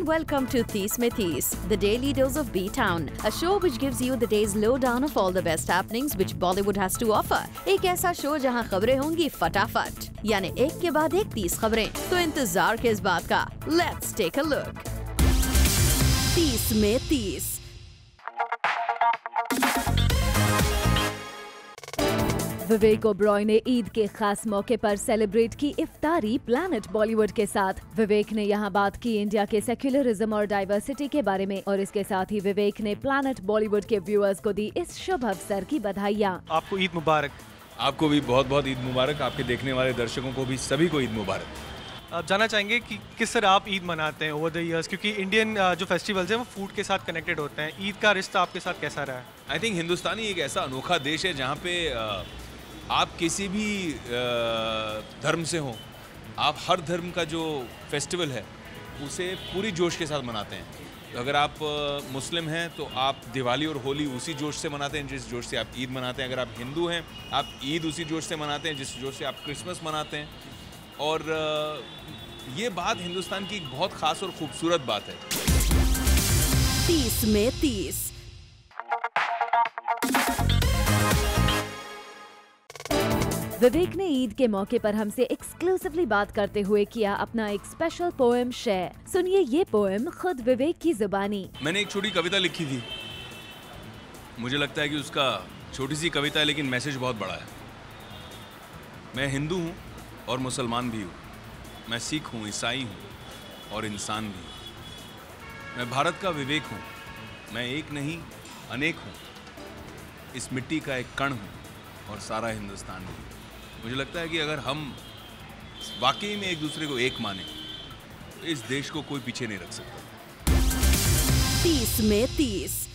welcome to Tees Mein Tees, the daily dose of B-Town, a show which gives you the day's lowdown of all the best happenings which Bollywood has to offer. एक ऐसा show जहां खबरें होंगी फटाफट, यानी एक के बाद एक 30 खबरें। तो इंतजार किस बात का? Let's take a look. Tees Mein Tees। Vivek Oberoi ने ईद के खास मौके पर सेलिब्रेट की इफ्तारी प्लैनेट बॉलीवुड के साथ। विवेक ने यहाँ बात की इंडिया के सेक्युलरिज्म और डाइवर्सिटी के बारे में और इसके साथ ही विवेक ने प्लैनेट बॉलीवुड के व्यूअर्स को दी इस शुभ अवसर की बधाइयाँ। आपको ईद मुबारक। आपको भी बहुत बहुत ईद मुबारक। आपके देखने वाले दर्शकों को भी सभी को ईद मुबारक। आप जानना चाहेंगे कि किस तरह आप ईद मनाते हैं ओवर द इयर्स, क्योंकि इंडियन जो फेस्टिवल्स हैं वो फूड के साथ कनेक्टेड होते हैं। ईद का रिश्ता आपके साथ कैसा रहा है? आई थिंक हिंदुस्तानी एक ऐसा अनोखा देश है जहाँ पे आप किसी भी धर्म से हों, आप हर धर्म का जो फेस्टिवल है उसे पूरी जोश के साथ मनाते हैं। तो अगर आप मुस्लिम हैं तो आप दिवाली और होली उसी जोश से मनाते हैं जिस जोश से आप ईद मनाते हैं। अगर आप हिंदू हैं आप ईद उसी जोश से मनाते हैं जिस जोश से आप क्रिसमस मनाते हैं। और ये बात हिंदुस्तान की एक बहुत ख़ास और ख़ूबसूरत बात है। 30 में 30। विवेक ने ईद के मौके पर हमसे एक्सक्लूसिवली बात करते हुए किया अपना एक स्पेशल पोएम शेयर। सुनिए ये पोएम खुद विवेक की जुबानी। मैंने एक छोटी कविता लिखी थी। मुझे लगता है कि उसका छोटी सी कविता है लेकिन मैसेज बहुत बड़ा है। मैं हिंदू हूँ और मुसलमान भी हूँ। मैं सिख हूँ, ईसाई हूँ और इंसान भी हूँ। मैं भारत का विवेक हूँ। मैं एक नहीं अनेक हूँ। इस मिट्टी का एक कण हूँ और सारा हिंदुस्तान भी। मुझे लगता है कि अगर हम वाकई में एक दूसरे को एक माने तो इस देश को कोई पीछे नहीं रख सकता। 30 में 30।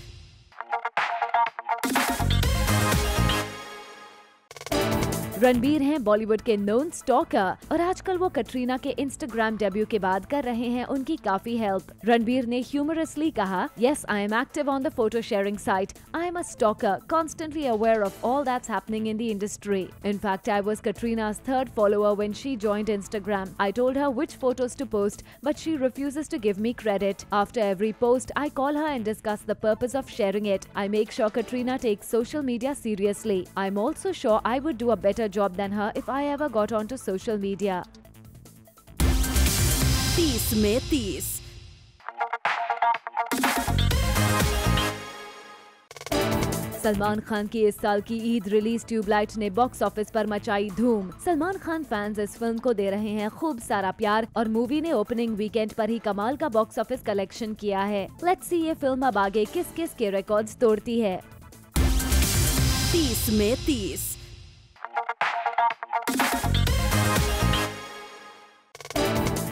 रणबीर हैं बॉलीवुड के नोन स्टॉकर और आजकल वो कटरीना के इंस्टाग्राम डेब्यू के बाद कर रहे हैं उनकी काफी हेल्प। रणबीर ने ह्यूमरसली कहा, "Yes, I am active on the photo sharing site. I am a stalker, constantly aware of all that's happening in the industry. In fact, I was Katrina's third follower when she joined Instagram. I told her which photos to post, but she refuses to give me credit. After every post, I call her and discuss the purpose of sharing it. I make sure Katrina takes social media seriously. I'm also sure I would do a better job than her if I ever got onto social media." 30 में 30। सलमान खान की इस साल की Eid release tubelight ने box office पर मचाई धूम। Salman Khan fans इस फिल्म को दे रहे हैं खूब सारा प्यार और मूवी ने ओपनिंग वीकेंड पर ही कमाल का बॉक्स ऑफिस कलेक्शन किया है। लेट्स सी ये फिल्म अब आगे किस किस के रिकॉर्ड्स तोड़ती है। 30 में 30।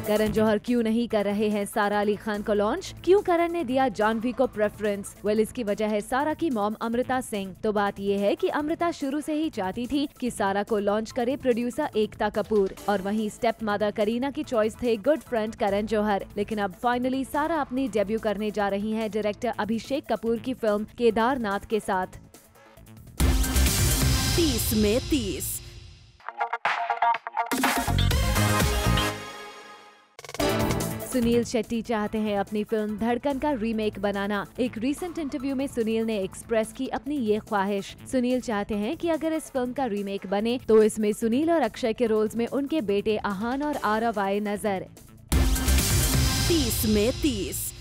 करण जौहर क्यों नहीं कर रहे हैं सारा अली खान को लॉन्च? क्यों करण ने दिया जानवी को प्रेफरेंस? वेल, इसकी वजह है सारा की मॉम अमृता सिंह। तो बात ये है कि अमृता शुरू से ही चाहती थी कि सारा को लॉन्च करे प्रोड्यूसर एकता कपूर और वहीं स्टेप मदर करीना की चॉइस थे गुड फ्रेंड करण जौहर। लेकिन अब फाइनली सारा अपनी डेब्यू करने जा रही है डायरेक्टर अभिषेक कपूर की फिल्म केदारनाथ के साथ। 30 में 30। सुनील शेट्टी चाहते हैं अपनी फिल्म धड़कन का रीमेक बनाना। एक रीसेंट इंटरव्यू में सुनील ने एक्सप्रेस की अपनी ये ख्वाहिश। सुनील चाहते हैं कि अगर इस फिल्म का रीमेक बने तो इसमें सुनील और अक्षय के रोल्स में उनके बेटे आहान और आरव आए नजर। 30 में 30।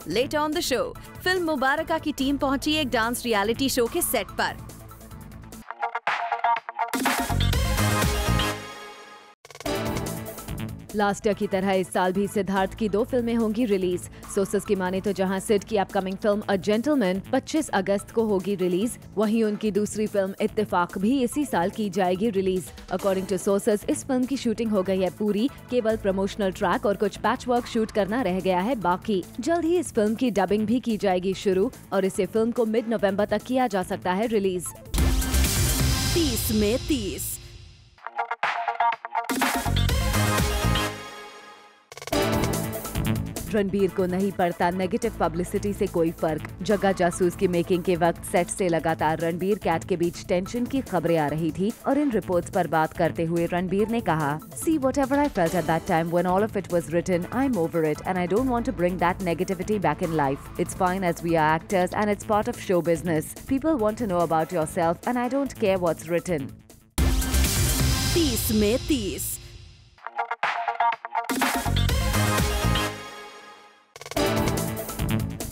Later on the show, film Mubaraka की टीम पहुंची एक डांस रियलिटी शो के सेट पर। लास्ट ईयर की तरह इस साल भी सिद्धार्थ की 2 फिल्में होंगी रिलीज। सोर्सेस की माने तो जहां सिड की अपकमिंग फिल्म अ जेंटलमैन 25 अगस्त को होगी रिलीज, वहीं उनकी दूसरी फिल्म इत्तेफाक भी इसी साल की जाएगी रिलीज। अकॉर्डिंग टू सोर्सेस इस फिल्म की शूटिंग हो गई है पूरी, केवल प्रमोशनल ट्रैक और कुछ पैच वर्क शूट करना रह गया है बाकी। जल्द ही इस फिल्म की डबिंग भी की जाएगी शुरू और इसे फिल्म को मिड नवंबर तक किया जा सकता है रिलीज। 30 में 30। रणबीर को नहीं पड़ता नेगेटिव पब्लिसिटी से कोई फर्क। जग्गा जासूस की मेकिंग के वक्त सेट से लगातार रणबीर कैट के बीच टेंशन की खबरें आ रही थी और इन रिपोर्ट्स पर बात करते हुए रणबीर ने कहा, See whatever I felt at that time when all of it was written, I'm over it and I don't want to bring that negativity back in life. It's fine as we are actors and it's part of show business. People want to know about yourself and I don't care what's written. 30 में 30।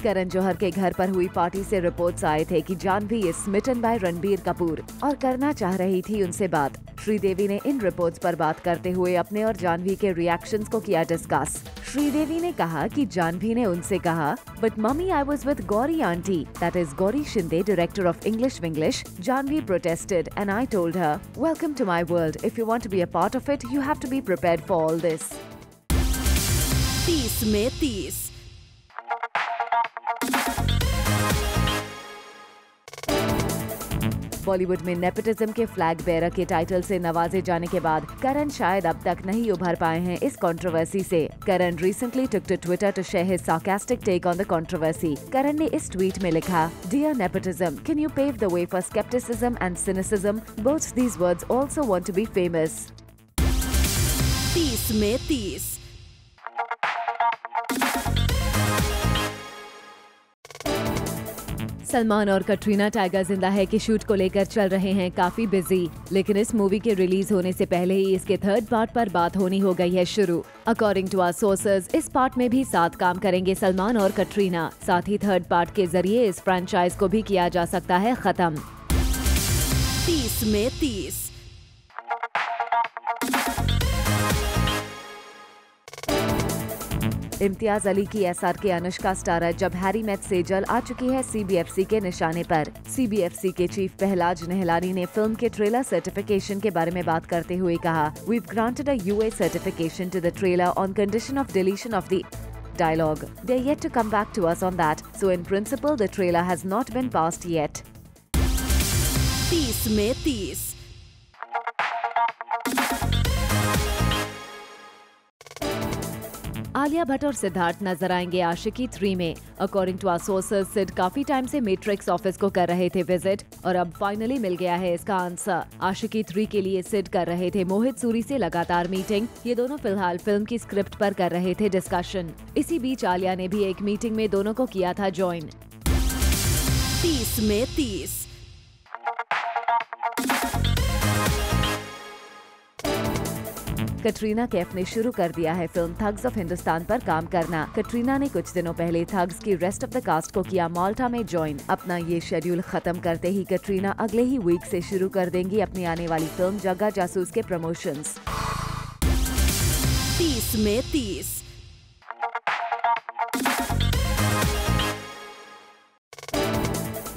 करण जौहर के घर पर हुई party से reports आए थे कि Janhvi is smitten by Ranbir Kapoor और करना चाह रही थी उनसे बात। श्रीदेवी ने इन रिपोर्ट्स पर बात करते हुए अपने और जानवी के रिएक्शंस को किया डिस्कस। श्रीदेवी ने कहा कि जानवी ने उनसे कहा, but mummy I was with Gauri aunty, that is Gauri Shinde, director of English Vinglish. Janhvi protested and I told her, welcome to my world, if you want to be a part of it you have to be prepared for all this. 30 में 30। बॉलीवुड में nepotism के flag bearer के title से नवाजे जाने के बाद करण शायद अब तक नहीं उभर पाए हैं इस कंट्रोवर्सी से। Karan recently took to Twitter to share his sarcastic take on the controversy. Karan ने इस ट्वीट में लिखा, dear nepotism, can you pave the way for scepticism and cynicism? Both these words also want to be famous. 30 में 30। सलमान और Katrina tiger जिंदा है की shoot को लेकर चल रहे हैं काफी बिजी, लेकिन इस मूवी के रिलीज होने से पहले ही इसके थर्ड पार्ट पर बात होनी हो गई है शुरू। अकॉर्डिंग टू आवर सोर्सेज, इस पार्ट में भी साथ काम करेंगे सलमान और कटरीना। साथ ही थर्ड पार्ट के जरिए इस फ्रेंचाइज को भी किया जा सकता है खत्म। 30 में 30। इम्तियाज अली की SRK अनुष्का स्टारर जब हैरी मेट सेजल आ चुकी है CBFC के निशाने पर। CBFC के चीफ पहलाज नेहलानी ने फिल्म के ट्रेलर सर्टिफिकेशन के बारे में बात करते हुए कहा, We've granted a UA certification to the trailer on condition of deletion of the dialogue. They're yet to come back to us on that. So in principle, the trailer has not been passed yet. 30 में 30। आलिया भट्ट और सिद्धार्थ नजर आएंगे आशिकी 3 में। According to our sources, Sid काफी time से matrix office को कर रहे थे विजिट और अब फाइनली मिल गया है इसका आंसर। आशिकी 3 के लिए सिड कर रहे थे मोहित सूरी से लगातार मीटिंग। ये दोनों फिलहाल फिल्म की स्क्रिप्ट पर कर रहे थे डिस्कशन। इसी बीच आलिया ने भी एक मीटिंग में दोनों को किया था ज्वाइन। 30 में 30। कटरीना कैफ ने शुरू कर दिया है फिल्म थग्स ऑफ हिंदुस्तान पर काम करना। कटरीना ने कुछ दिनों पहले थग्स की रेस्ट ऑफ द कास्ट को किया माल्टा में ज्वाइन। अपना ये शेड्यूल खत्म करते ही कटरीना अगले ही वीक से शुरू कर देंगी अपनी आने वाली फिल्म जग्गा जासूस के प्रमोशंस। 30 में 30।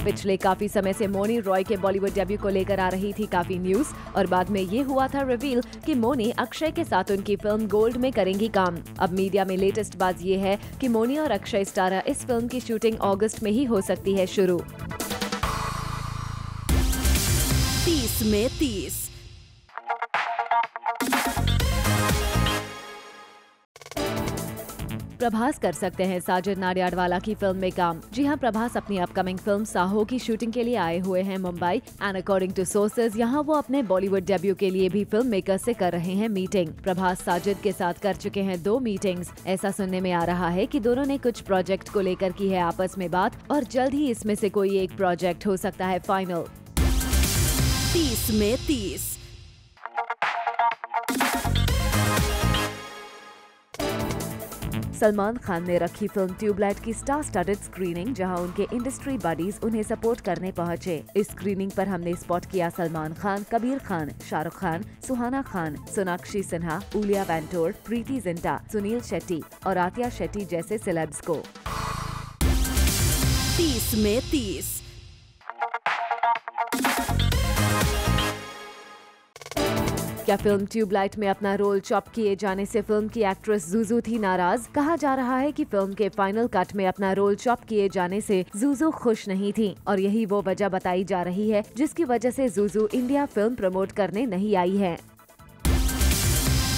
पिछले काफी समय से मोनी रॉय के बॉलीवुड डेब्यू को लेकर आ रही थी काफी न्यूज और बाद में ये हुआ था रिवील कि मोनी अक्षय के साथ उनकी फिल्म गोल्ड में करेंगी काम। अब मीडिया में लेटेस्ट बात ये है कि मोनी और अक्षय स्टारा इस फिल्म की शूटिंग अगस्त में ही हो सकती है शुरू। 30 में 30। प्रभास कर सकते हैं साजिद नाडियाडवाला की फिल्म में काम। जी हां, प्रभास अपनी अपकमिंग फिल्म साहो की शूटिंग के लिए आए हुए हैं Mumbai and according to sources यहां वो अपने बॉलीवुड डेब्यू के लिए भी फिल्म मेकर से कर रहे हैं मीटिंग। प्रभास साजिद के साथ कर चुके हैं 2 मीटिंग्स। ऐसा सुनने में आ रहा है कि दोनों ने कुछ प्रोजेक्ट को लेकर की है आपस में बात और जल्द ही इसमें से कोई एक प्रोजेक्ट हो सकता है फाइनल। 30 में 30। सलमान खान ने रखी फिल्म ट्यूबलाइट की स्टार स्टडेड स्क्रीनिंग, जहां उनके इंडस्ट्री बडीज उन्हें सपोर्ट करने पहुंचे। इस स्क्रीनिंग पर हमने स्पॉट किया सलमान खान, कबीर खान, शाहरुख खान, सुहाना खान, सोनाक्षी सिन्हा, उलिया वेंटोर, प्रीति जिंटा, सुनील शेट्टी और आतिया शेट्टी जैसे सेलेब्स को। 30 में 30। क्या फिल्म ट्यूबलाइट में अपना रोल चॉप किए जाने से फिल्म की एक्ट्रेस जुजू थी नाराज? कहा जा रहा है कि फिल्म के फाइनल कट में अपना रोल चॉप किए जाने से जुजू खुश नहीं थी और यही वो वजह बताई जा रही है जिसकी वजह से जुजू इंडिया फिल्म प्रमोट करने नहीं आई है।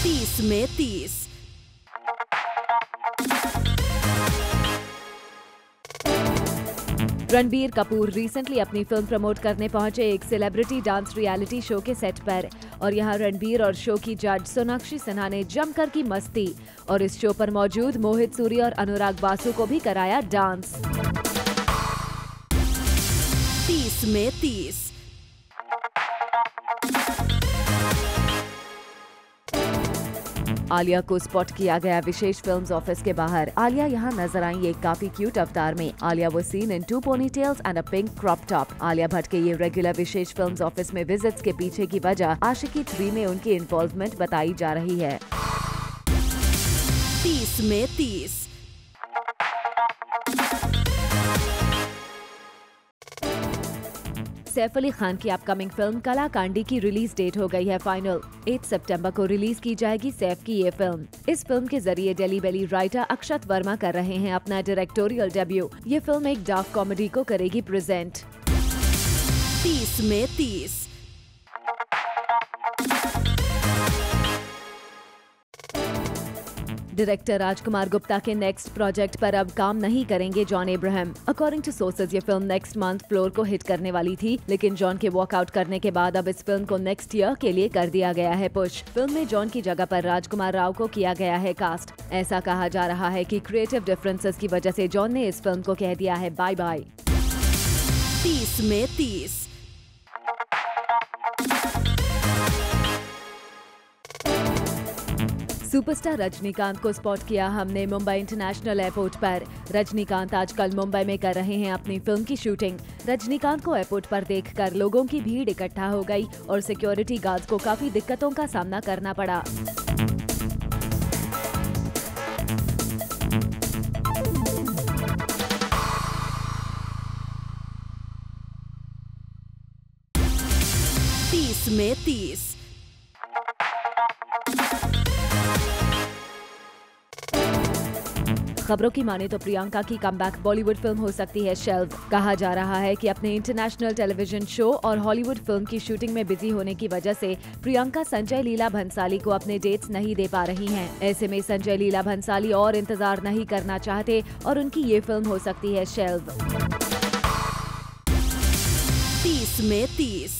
30 में 30। रणबीर कपूर रिसेंटली अपनी फिल्म प्रमोट करने पहुंचे एक सेलिब्रिटी डांस रियलिटी शो के सेट पर और यहां रणबीर और शो की जज सोनाक्षी सिन्हा ने जमकर की मस्ती और इस शो पर मौजूद मोहित सूरी और अनुराग बासु को भी कराया डांस। 30 में 30। आलिया को स्पॉट किया गया विशेष फिल्म्स ऑफिस के बाहर। आलिया यहाँ नजर आई एक काफी क्यूट अवतार में। Alia was seen in 2 ponytails and a pink crop top। Alia Bhatt के ये रेगुलर विशेष फिल्म्स ऑफिस में विजिट्स के पीछे की वजह आशिकी 3 में उनकी इन्वॉल्वमेंट बताई जा रही है। 30 में 30। सैफ अली खान की अपकमिंग फिल्म कलाकांडी की रिलीज डेट हो गई है फाइनल। 8 सितंबर को रिलीज की जाएगी सैफ की ये फिल्म। इस फिल्म के जरिए डेली बेली राइटर अक्षत वर्मा कर रहे हैं अपना डायरेक्टोरियल डेब्यू। ये फिल्म एक डार्क कॉमेडी को करेगी प्रेजेंट। 30 में 30। डायरेक्टर राजकुमार गुप्ता के नेक्स्ट प्रोजेक्ट पर अब काम नहीं करेंगे John Abraham. According to sources ये फिल्म नेक्स्ट मंथ फ्लोर को हिट करने वाली थी, लेकिन जॉन के वॉकआउट करने के बाद अब इस फिल्म को नेक्स्ट ईयर के लिए कर दिया गया है पुश। फिल्म में जॉन की जगह पर राजकुमार राव को किया गया है कास्ट। ऐसा कहा जा रहा है कि क्रिएटिव डिफरेंसेस की वजह से जॉन ने इस फिल्म को कह दिया है बाय बाय। 30 में 30। सुपरस्टार रजनीकांत को स्पॉट किया हमने मुंबई इंटरनेशनल एयरपोर्ट पर। रजनीकांत आजकल मुंबई में कर रहे हैं अपनी फिल्म की शूटिंग। रजनीकांत को एयरपोर्ट पर देखकर लोगों की भीड़ इकट्ठा हो गई और सिक्योरिटी गार्ड्स को काफी दिक्कतों का सामना करना पड़ा। में 30। खबरों की माने तो प्रियंका की कमबैक बॉलीवुड फिल्म हो सकती है शेल्व। कहा जा रहा है कि अपने इंटरनेशनल टेलीविजन शो और हॉलीवुड फिल्म की शूटिंग में बिजी होने की वजह से प्रियंका संजय लीला भंसाली को अपने डेट्स नहीं दे पा रही हैं। ऐसे में संजय लीला भंसाली और इंतजार नहीं करना चाहते और उनकी ये फिल्म हो सकती है शेल्व। 30 में 30।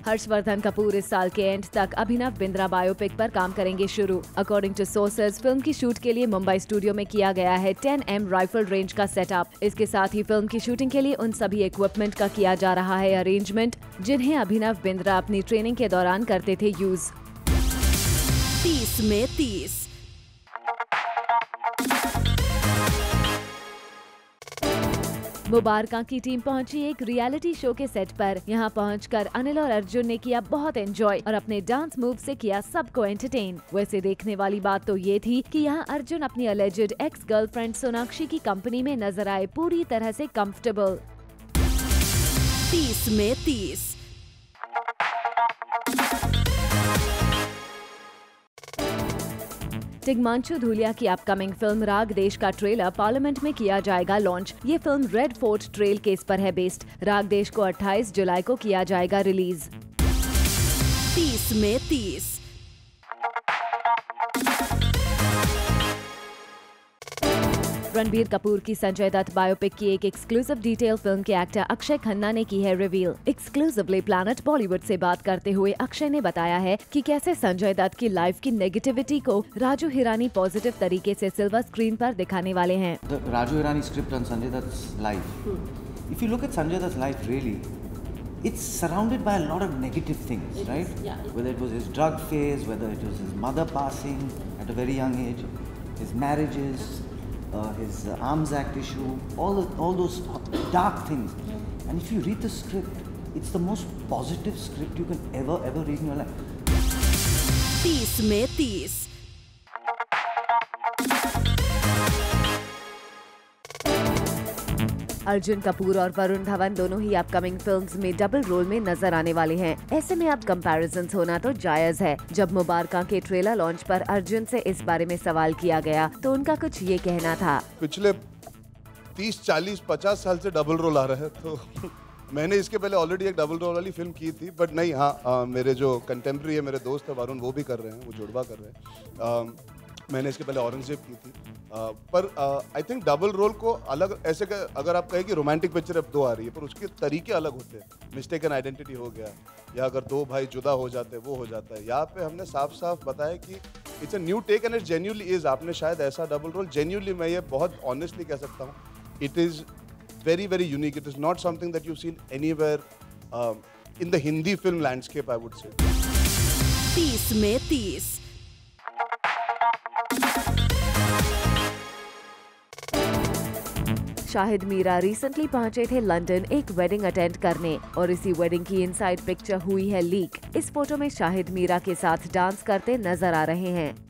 हर्षवर्धन कपूर इस साल के एंड तक अभिनव बिंद्रा बायोपिक पर काम करेंगे शुरू। अकॉर्डिंग टू सोर्सेज फिल्म की शूट के लिए मुंबई स्टूडियो में किया गया है 10M राइफल रेंज का सेटअप। इसके साथ ही फिल्म की शूटिंग के लिए उन सभी इक्विपमेंट का किया जा रहा है अरेंजमेंट जिन्हें अभिनव बिंद्रा अपनी ट्रेनिंग के दौरान करते थे यूज। 30 में 30। मुबारका की टीम पहुंची एक रियलिटी शो के सेट पर। यहां पहुंचकर अनिल और अर्जुन ने किया बहुत एंजॉय और अपने डांस मूव से किया सबको एंटरटेन। वैसे देखने वाली बात तो ये थी कि यहां अर्जुन अपनी अलेज्ड एक्स गर्लफ्रेंड सोनाक्षी की कंपनी में नजर आए पूरी तरह से कंफर्टेबल। 30 में 30। तिग्मांशु धूलिया की अपकमिंग फिल्म राग देश का ट्रेलर पार्लियामेंट में किया जाएगा लॉन्च। ये film red fort trail case पर है बेस्ड। राग देश को 28 जुलाई को किया जाएगा रिलीज। 30 में 30। रणबीर कपूर की संजय दत्त बायोपिक की एक एक्सक्लूसिव डिटेल फिल्म के एक्टर अक्षय खन्ना ने की है रिवील। एक्सक्लूसिवली प्लैनेट बॉलीवुड से बात करते हुए अक्षय ने बताया है कि कैसे संजय दत्त की लाइफ की नेगेटिविटी को राजू हिरानी पॉजिटिव तरीके से सिल्वर स्क्रीन पर दिखाने वाले हैं। Raju Hirani script on Sanjay Dutt's life. If you look at Sanjay Dutt's life, really, it's surrounded by a lot of negative things, right? Yeah. Whether it was his drug phase, whether it was his mother passing at a very young age, his marriages, his Arms Act issue, all those dark things. And if you read the script, it's the most positive script you can ever read in your life. 30 में 30। अर्जुन कपूर और वरुण धवन दोनों ही upcoming films में double role में नजर आने वाले हैं। ऐसे में अब कंपैरिजन्स होना तो जायज है। जब मुबारका के ट्रेलर लॉन्च पर अर्जुन से इस बारे में सवाल किया गया तो उनका कुछ ये कहना था। पिछले 30, 40, 50 साल से डबल रोल आ रहा है, तो मैंने इसके पहले ऑलरेडी एक डबल रोल वाली फिल्म की थी, बट नहीं, हाँ, मेरे जो कंटेम्प्रेरी है, मेरे दोस्त है वरुण, वो भी कर रहे हैं, वो जुड़वा कर रहे हैं। मैंने इसके पहले औरंगजेब की थी। पर आई थिंक डबल रोल को अलग ऐसे अगर आप कहें कि रोमांटिक पिक्चर अब 2 आ रही है, पर उसके तरीके अलग होते हैं। मिस्टेकन आइडेंटिटी हो गया, या अगर 2 भाई जुदा हो जाते हैं वो हो जाता है। यहाँ पे हमने साफ साफ बताया कि it's a new take and it genuinely is. आपने शायद ऐसा डबल रोल जेन्युइनली, मैं ये बहुत ऑनेस्टली कह सकता हूँ, it is very very unique. It is not something that you've seen anywhere in the Hindi film landscape, I would say. 30 में 30। शाहिद मीरा रिसेंटली पहुंचे थे लंदन एक वेडिंग अटेंड करने और इसी वेडिंग की इनसाइड पिक्चर हुई है लीक। इस फोटो में शाहिद मीरा के साथ डांस करते नजर आ रहे हैं।